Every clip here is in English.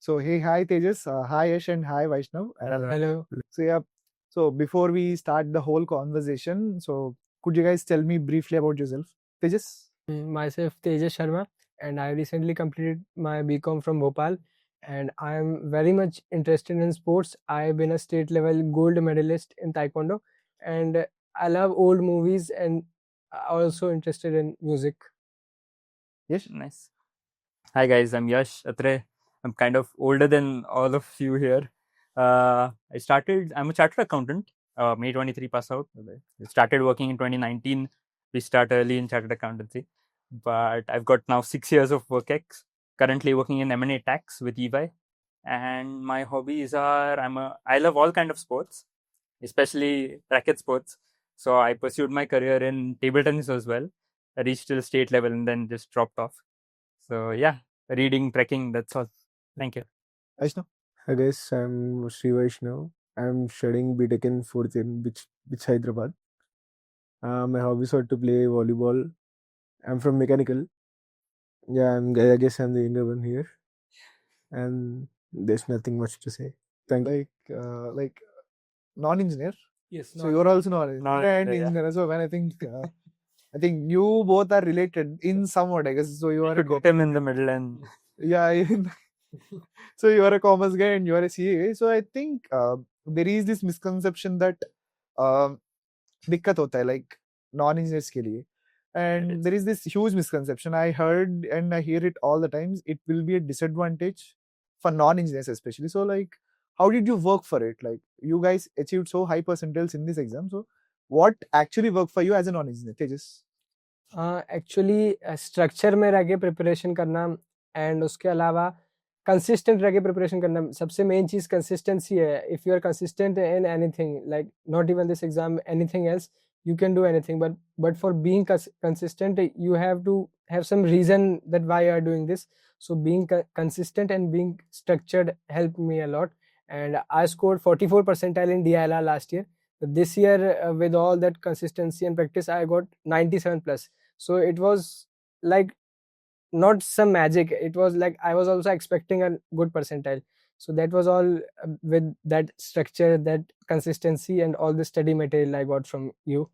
So hey, hi Tejas, hi Yash, and hi Vaishnav. Hello. So yeah, so before we start the whole conversation, so could you guys tell me briefly about yourself, Tejas? Myself Tejas Sharma, and I recently completed my BCom from Bhopal, and I am very much interested in sports. I've been a state level gold medalist in Taekwondo, and I love old movies and also interested in music. Yes. Nice. Hi guys, I'm Yash Atre. I'm kind of older than all of you here. I'm a chartered accountant, May 23 pass out. I started working in 2019. We start early in chartered accountancy. But I've got now 6 years of work ex. Currently working in M&A tax with EY. And my hobbies are, I love all kind of sports, especially racket sports. So I pursued my career in table tennis as well. I reached till state level and then just dropped off. So yeah, reading, trekking, that's all. Thank you. Vaishnav? Hi guys, I'm Srivaishnav. I'm studying BTech in 4th year in which Hyderabad. My hobbies are to play volleyball. I'm from mechanical. Yeah, I guess I'm the younger one here. And there's nothing much to say. Thank you. Like non-engineer. Yes. So you're also non-engineer. Non-engineer, yeah. Engineer. So when I think you both are related in somewhat, I guess. So you are Should get him in the middle and yeah. So you are a commerce guy and you are a CA. So I think there is this misconception that दिक्कत होता है like non-engineers के लिए. And there is this huge misconception. I heard and I hear it all the times. It will be a disadvantage for non-engineers especially. So like, how did you work for it? Like you guys achieved so high percentiles in this exam. So what actually worked for you as a non-engineer, Tejas? Actually structure में रह के preparation करना and उसके अलावा consistent रह के preparation करना सबसे मेन चीज़ कंसिस्टेंसी है. If you are consistent in anything like not even this exam anything else you can do anything, but for being consistent you have to have some reason that why you are doing this. So being consistent and being structured helped me a lot, and I scored 44 percentile in DILR last year. But this year with all that consistency and practice I got 97 plus. So it was like not some magic, it was like I was also expecting a good percentile. So that was all with that structure, that consistency, and all the study material I got from you.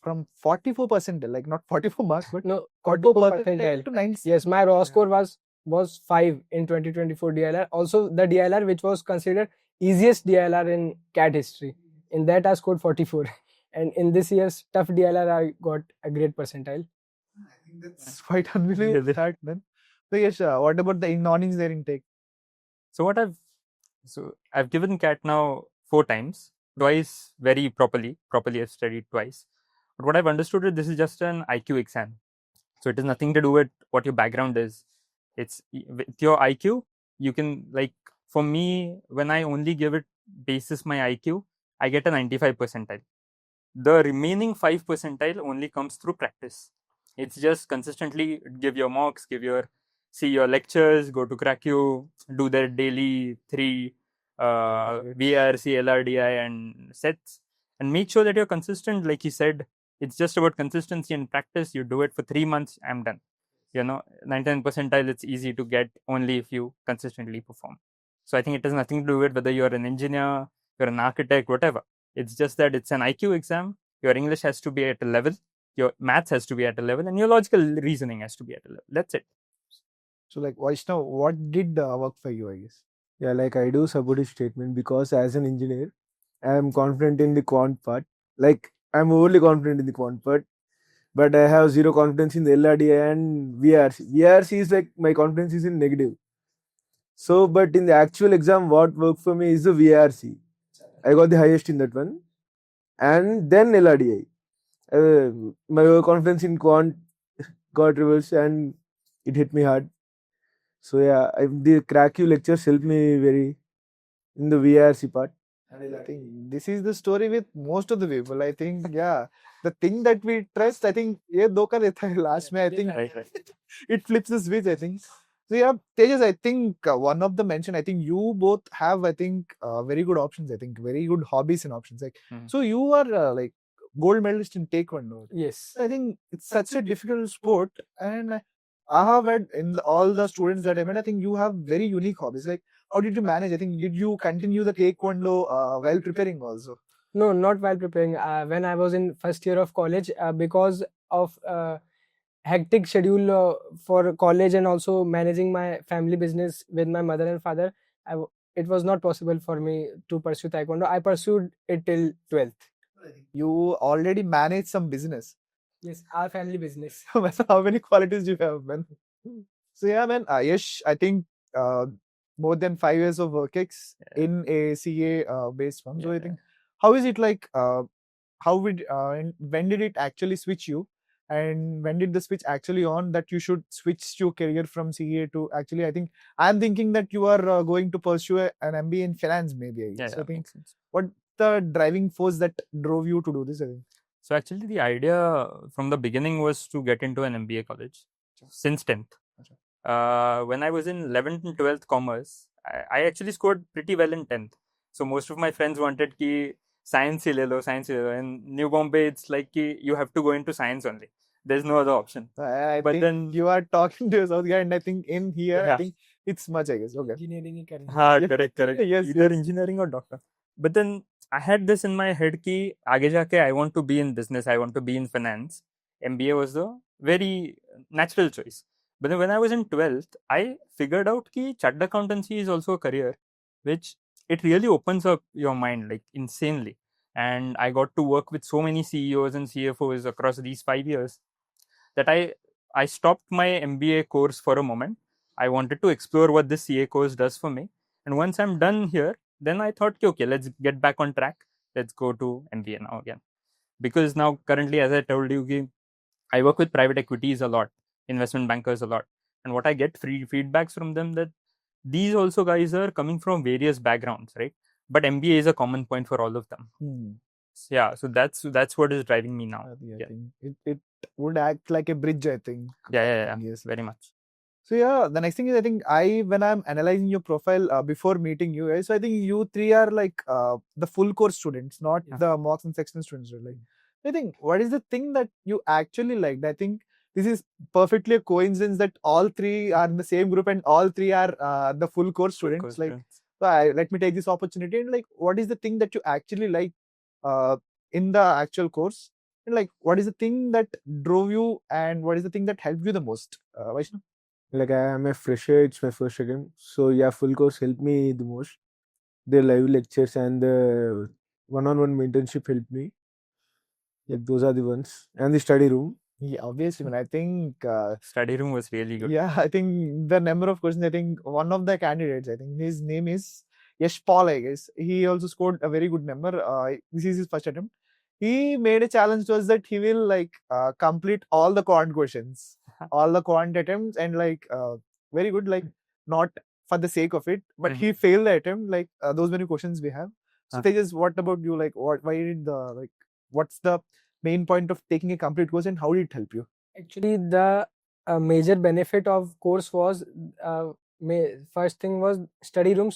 From 44 percentile, like not 44 marks, but No, 44 44 percentile percentile. to 9. Yes, my raw score was 5 in 2024 DLR. Also the DLR which was considered easiest DLR in CAT history, in that I scored 44. And in this year's tough DLR I got a great percentile. I think that's quite unbelievable start then. So yes, what about the non-engineering take? So I've given CAT now 4 times, twice very properly I've studied twice. But what I've understood is this is just an IQ exam. So it has nothing to do with what your background is. It's with your IQ, you can, like, for me, when I only give it basis my IQ, I get a 95 percentile. The remaining 5 percentile only comes through practice. It's just consistently give your mocks, see your lectures, go to Cracku, do their daily 3 VRC, LRDI and sets, and make sure that you're consistent. Like he said, it's just about consistency and practice. You do it for 3 months, I'm done. 99 percentile, it's easy to get only if you consistently perform. So I think it has nothing to do with whether you're an engineer, you're an architect, whatever. It's just that it's an IQ exam. Your English has to be at a level, your maths has to be at a level, and your logical reasoning has to be at a level. That's it. So like Vaishnav, what did work for you, I guess? Yeah, like I do support his statement because as an engineer, I am confident in the quant part. Like I'm overly confident in the quant part, but I have zero confidence in the LRDI and VRC. VRC is like my confidence is in negative. So, but in the actual exam, what worked for me is the VRC. I got the highest in that one, and then LRDI. My confidence in quant got reversed, and it hit me hard. So yeah, the Cracku lectures helped me very in the VRC part. And I think this is the story with most of the people. I think, yeah, the thing that we trust, I think, ye dhoka deta hai last mein, I think Right. it flips the switch, I think. So yeah, Tejas, I think one of the mention, I think you both have, I think, very good options. I think very good hobbies and options. Like, so you are like gold medalist in Taekwondo. Yes. I think it's such a difficult sport, and I have read in all the students that I met, I think you have very unique hobbies. Like, how did you manage? I think, did you continue the taekwondo while preparing also? No, not while preparing. When I was in first year of college, because of hectic schedule for college and also managing my family business with my mother and father, it was not possible for me to pursue taekwondo. I pursued it till 12th. You already manage some business. Yes, our family business. How many qualities do you have, man? So yeah, man. Yash, I think more than 5 years of work ex in a CA based firm. So I think, how is it like? How would and when did it actually switch you? And when did the switch actually on that you should switch your career from CA to actually? I think I'm thinking that you are going to pursue an MBA in finance, maybe. I guess. So I think makes sense. what the driving force that drove you to do this? I think. So actually, the idea from the beginning was to get into an MBA college since 10th. When I was in 11th and 12th commerce, I actually scored pretty well in 10th. So most of my friends wanted ki science hi le lo, science hi le lo. In New Bombay, it's like ki you have to go into science only. There's no other option. I But think then you are talking to a South guy, and I think in here, I Yeah. think it's much, I guess. Okay. Engineering ही करनी है. हाँ, correct. Yes, Either yes. engineering or doctor. But then I had this in my head कि आगे जाके I want to be in business, I want to be in finance. MBA was the very natural choice. But then when I was in 12th, I figured out कि chartered accountancy is also a career, which it really opens up your mind like insanely. And I got to work with so many CEOs and CFOs across these 5 years that I stopped my MBA course for a moment. I wanted to explore what this CA course does for me. And once I'm done here, then I thought, okay, let's get back on track. Let's go to MBA now again. Because now, currently, as I told you, I work with private equities a lot, investment bankers a lot. And what I get free feedbacks from them that these also guys are coming from various backgrounds, right? But MBA is a common point for all of them. Yeah, so that's what is driving me now. I think it would act like a bridge, I think. Yeah. Yes. Very much. So yeah, the next thing is I think when I'm analyzing your profile before meeting you guys, so I think you three are like the full course students, not the mocks and sectional students. Like, I think what is the thing that you actually liked? I think this is perfectly a coincidence that all three are in the same group and all three are the full course students. Like, so let me take this opportunity and like, what is the thing that you actually like in the actual course? And like, what is the thing that drove you and what is the thing that helped you the most? Vaishnav? Like I am a fresher, it's my first attempt. So yeah, full course helped me the most. The live lectures and the one-on-one mentorship helped me. Yeah, those are the ones. And the study room. Yeah, obviously, man. I think study room was really good. Yeah, I think the number of questions. I think one of the candidates. I think his name is Yash Paul. I guess he also scored a very good number. This is his first attempt. He made a challenge to us that he will like complete all the quant questions, all the quant attempts, and like very good. Like not for the sake of it, but he failed the attempt. Like those many questions we have. So Tejas, what about you? Like why did what's the main point of taking a complete course and how did it help you? Actually, the major benefit of course was first thing was study room.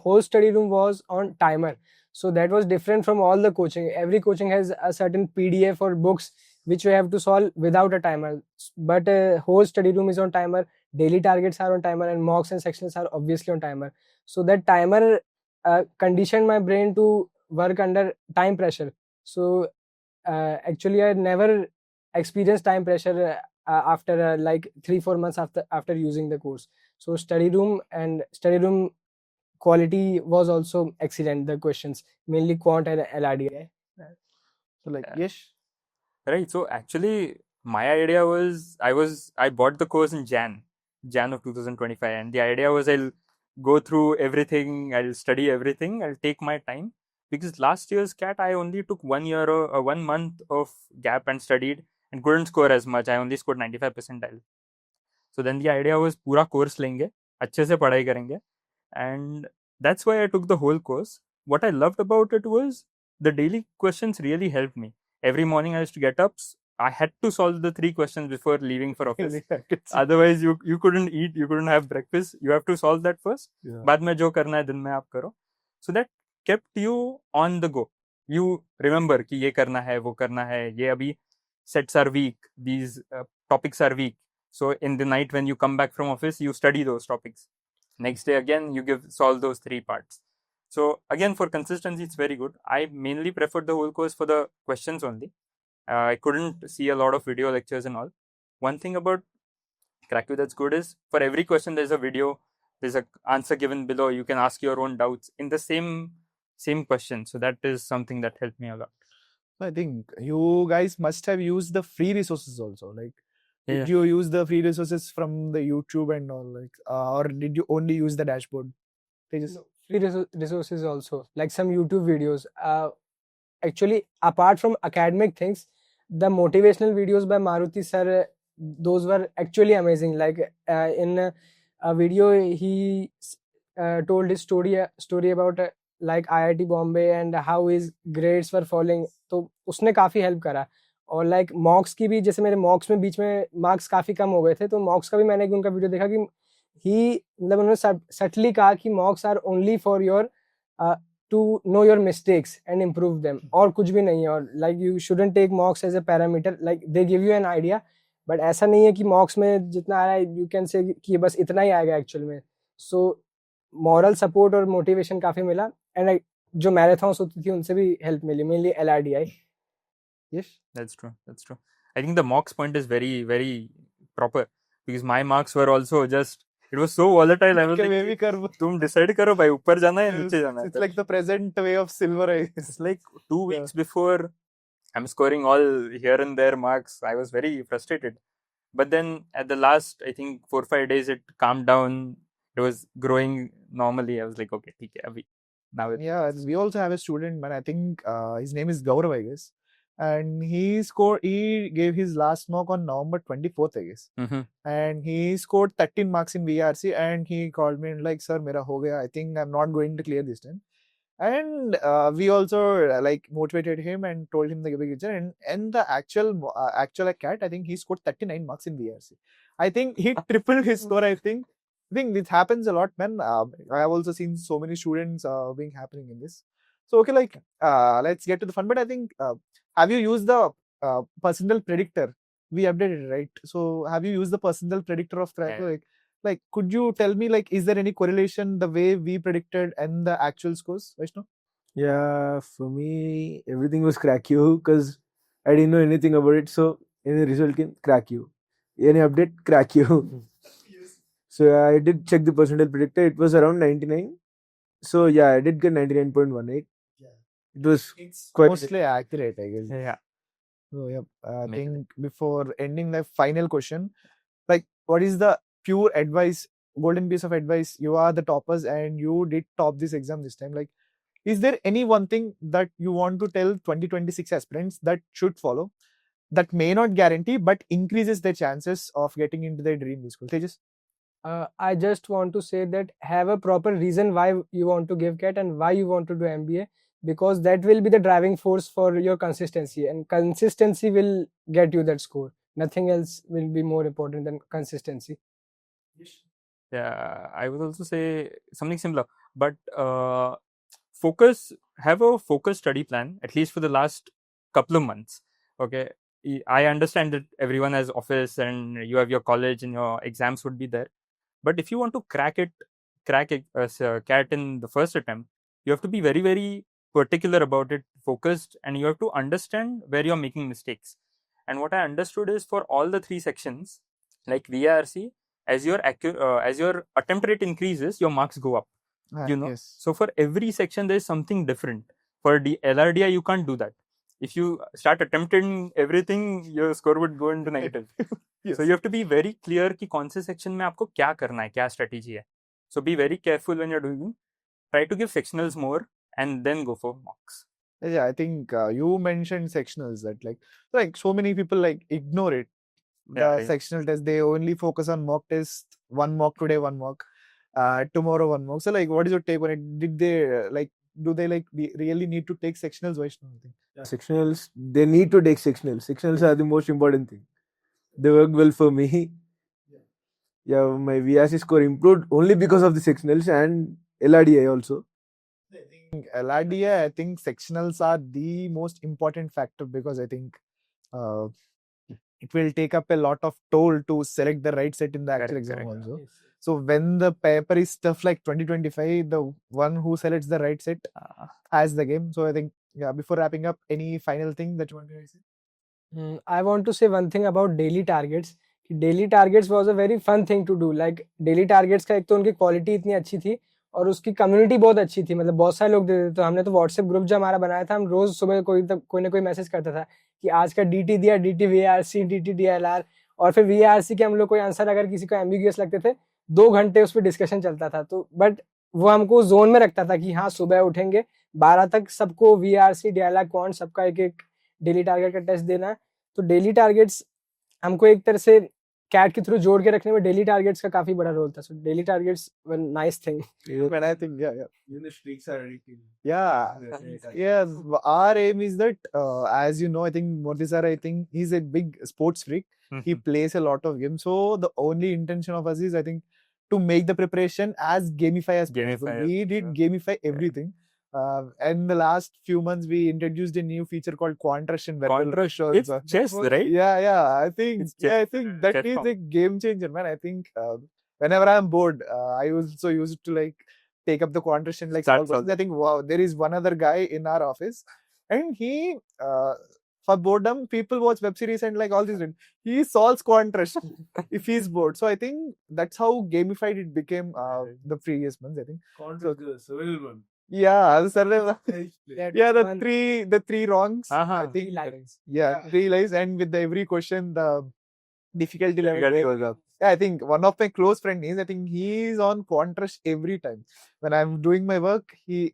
Whole study room was on timer. So that was different from all the coaching. Every coaching has a certain PDF or books which you have to solve without a timer. But whole study room is on timer. Daily targets are on timer and mocks and sections are obviously on timer. So that timer conditioned my brain to work under time pressure. So actually I never experienced time pressure after like 3-4 months after using the course. So study room quality was also excellent. The questions mainly quant and LRD. So like yes, right. So actually my idea was I bought the course in Jan of 2025, and the idea was I'll go through everything, I'll study everything, I'll take my time, because last year's CAT I only took 1 year or 1 month of gap and studied and couldn't score as much. I only scored 95 percentile. So then the idea was पूरा course लेंगे, अच्छे से पढ़ाई करेंगे, and that's why I took the whole course. What I loved about it was the daily questions really helped me. Every morning I used to get up, I had to solve the 3 questions before leaving for office. Otherwise you couldn't eat, you couldn't have breakfast. You have to solve that first. बाद में जो करना है दिन में आप करो. So that kept you on the go. You remember कि ये करना है, वो करना है, ये अभी sets are weak, these topics are weak. So in the night when you come back from office, you study those topics. Next day again, you solve those 3 parts. So again, for consistency, it's very good. I mainly preferred the whole course for the questions only. I couldn't see a lot of video lectures and all. One thing about Cracku that's good is for every question there's a video, there's an answer given below. You can ask your own doubts in the same question. So that is something that helped me a lot. I think you guys must have used the free resources also. Like, Yeah. did you use the free resources from the YouTube and all, like, or did you only use the dashboard? They just Free resources also, like some YouTube videos. Actually, apart from academic things, the motivational videos by Maruti sir, those were actually amazing. Like in a video, he told his story about like IIT Bombay and how his grades were falling. तो उसने काफी help करा. और like मॉक्स की भी, जैसे मेरे मॉक्स में बीच में मार्क्स काफी कम हो गए थे, तो मॉक्स का भी मैंने उनका वीडियो देखा कि ही मतलब उन्होंने सटली कहा कि mocks are only for your to know your mistakes and improve them, और कुछ भी नहीं है. और like you shouldn't take mocks as a parameter, like they give you an idea, but ऐसा नहीं है कि mocks में जितना आ रहा है you can say कि बस इतना ही आएगा actual में. So moral support और motivation काफी मिला, and जो marathons होती थी उनसे भी help milli, mainly LRDI. yes, That's true. I think the mocks point is very, very proper, because my marks were also just, it was so volatile. I was Okay, like, maybe kar- तुम decide करो भाई, ऊपर जाना है या नीचे जाना है. it's like the present way of silver, I guess. It's like 2 weeks before I'm scoring all here and there marks. I was very frustrated. But then at the last, I think 4-5 days, it calmed down. It was growing normally. I was like, okay, ठीक है, अभी now it. Yeah, we also have a student, man. I think his name is Gaurav, I guess. And he gave his last mock on November 24th, I guess. Mm-hmm. And he scored 13 marks in VRC, and he called me and like, sir, mera ho gaya. I think I'm not going to clear this time. And we also like motivated him and told him the big picture. And the actual CAT, I think he scored 39 marks in VRC. I think he tripled his score. I think this happens a lot, man. I have also seen so many students being happening in this. So okay, like let's get to the fun. But I think have you used the percentile predictor? We updated it, right? So have you used the percentile predictor of Cracku? Yeah. Like, could you tell me, like, is there any correlation the way we predicted and the actual scores, Vaishnav? Yeah, for me, everything was Cracku because I didn't know anything about it. So any result came Cracku. Any update, Cracku. So I did check the percentile predictor. It was around 99. So yeah, I did get 99.18. Yeah. It was It's quite mostly accurate, I guess. Yeah. So yeah, I Makes think before ending the final question, like, what is the pure advice, golden piece of advice? You are the toppers and you did top this exam this time. Like, is there any one thing that you want to tell 2026 aspirants that should follow, that may not guarantee but increases their chances of getting into their dream school? Tejas? I just want to say that have a proper reason why you want to give CAT and why you want to do MBA, because that will be the driving force for your consistency, and consistency will get you that score. Nothing else will be more important than consistency. Yeah, I would also say something similar, but have a focused study plan, at least for the last couple of months. Okay, I understand that everyone has office and you have your college and your exams would be there, but if you want to crack CAT in the first attempt, you have to be very, very particular about it, focused, and you have to understand where you're making mistakes. And what I understood is for all the 3 sections, like VRC, as your attempt rate increases, your marks go up. You know, Yes. so for every section there is something different. For the LRDI, you can't do that. If you start attempting everything, your score would go into negative. Yes. So you have to be very clear कि कौन से section में आपको क्या करना है, क्या strategy है. So be very careful when you're doing. Try to give sectionals more and then go for mocks. Yeah, I think you mentioned sectionals, that like so many people like ignore it. The Yeah. sectional test, they only focus on mock test. One mock today, one mock tomorrow, one mock. So like, what is your take on it? Did they do they really need to take sectionals? Vaishnav? sectionals. They need to take sectionals. Sectionals are the most important thing. They work well for me. Yeah, my VRC score improved only because of the sectionals and LRDI also. I think LRDI, I think sectionals are the most important factor, because I think it will take up a lot of toll to select the right set in the actual Correct, exam correct. also. So when the paper is tough like 2025, the one who selects the right set has the game. So I think, yeah, before wrapping up, any final thing that you want to say? I want to say one thing about daily targets. Daily targets was a very fun thing to do. Like daily targets का एक तो उनकी quality इतनी अच्छी थी और उसकी community बहुत अच्छी थी, मतलब बहुत सारे लोग देते थे। तो हमने तो व्हाट्सएप ग्रुप जो हमारा बनाया था, हम रोज सुबह कोई ना कोई मैसेज करता था कि आज का डीटी दिया, डीटी वीआरसी, डीटी डीएलआर, और फिर वीआरसी के हम लोग कोई आंसर अगर किसी को एम्बिगुअस लगते थे 2 घंटे उस पर डिस्कशन चलता था। तो बट वो हमको जोन में रखता था कि हाँ सुबह उठेंगे 12 तक सबको वीआरसी, डीएलआर, क्वांट सबका एक डेली टारगेट का टेस्ट देना है। तो डेली टारगेट्स हमको एक तरह से कैट के थ्रू जोड़ के रखने में डेली टारगेट्स का काफी बड़ा रोल था। So daily targets were nice thing. When I think, yeah. Even the streaks are addictive. Yeah. Yes, our aim is that, as you know, I think Murthy sir, I think he's a big sports freak. He plays a lot of games. So the only intention of us is, I think, to make the preparation as gamify as possible. Gamify, We did gamify everything. And the last few months, we introduced a new feature called Quant and verbal Contrast. shows. It's chess, right? Yeah. I think, It's chess. I think that Chess is form. a game changer, man. I think whenever I'm bored, I also used to like take up the Quant and like Start solve questions. I think, wow, there is one other guy in our office, and he for boredom, people watch web series and like all this. He solves Quant if he's bored. So I think that's how gamified it became the previous months. I think. Contrast the survival one. Yeah, the Fun. three wrongs. I think Lines. three lives, and with every question the difficulty level Difficulty goes up. Yeah, I think one of my close friends is, I think he's on Contrast every time. When I'm doing my work, he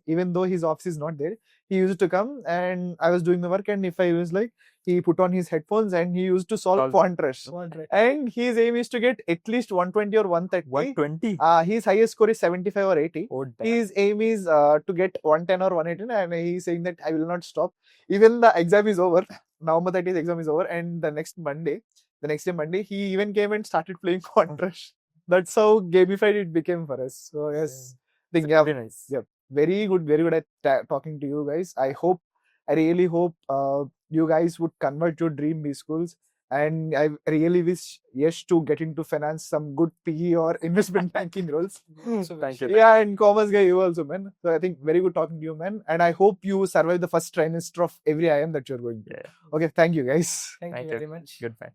even though his office is not there, he used to come and I was doing my work, and if I was like, he put on his headphones and he used to solve Contrast. And his aim is to get at least 120 or 130. 120. His highest score is 75 or 80. Oh, damn. His aim is to get 110 or 118, and he's saying that I will not stop. Even the exam is over. November 30th exam is over, and the next day Monday, he even came and started playing Contrast. That's how gamified it became for us. So yes, I think Very nice. yeah, very good at talking to you guys. I really hope you guys would convert your dream B schools, and I really wish Yash to get into finance, some good PE or investment banking roles. Thank you. Yeah, and commerce guy you also, man. So I think very good talking to you, man. And I hope you survive the first trimester of every IM that you're going to. Yeah. Okay, thank you guys. Thank Thank you you. very much. Goodbye.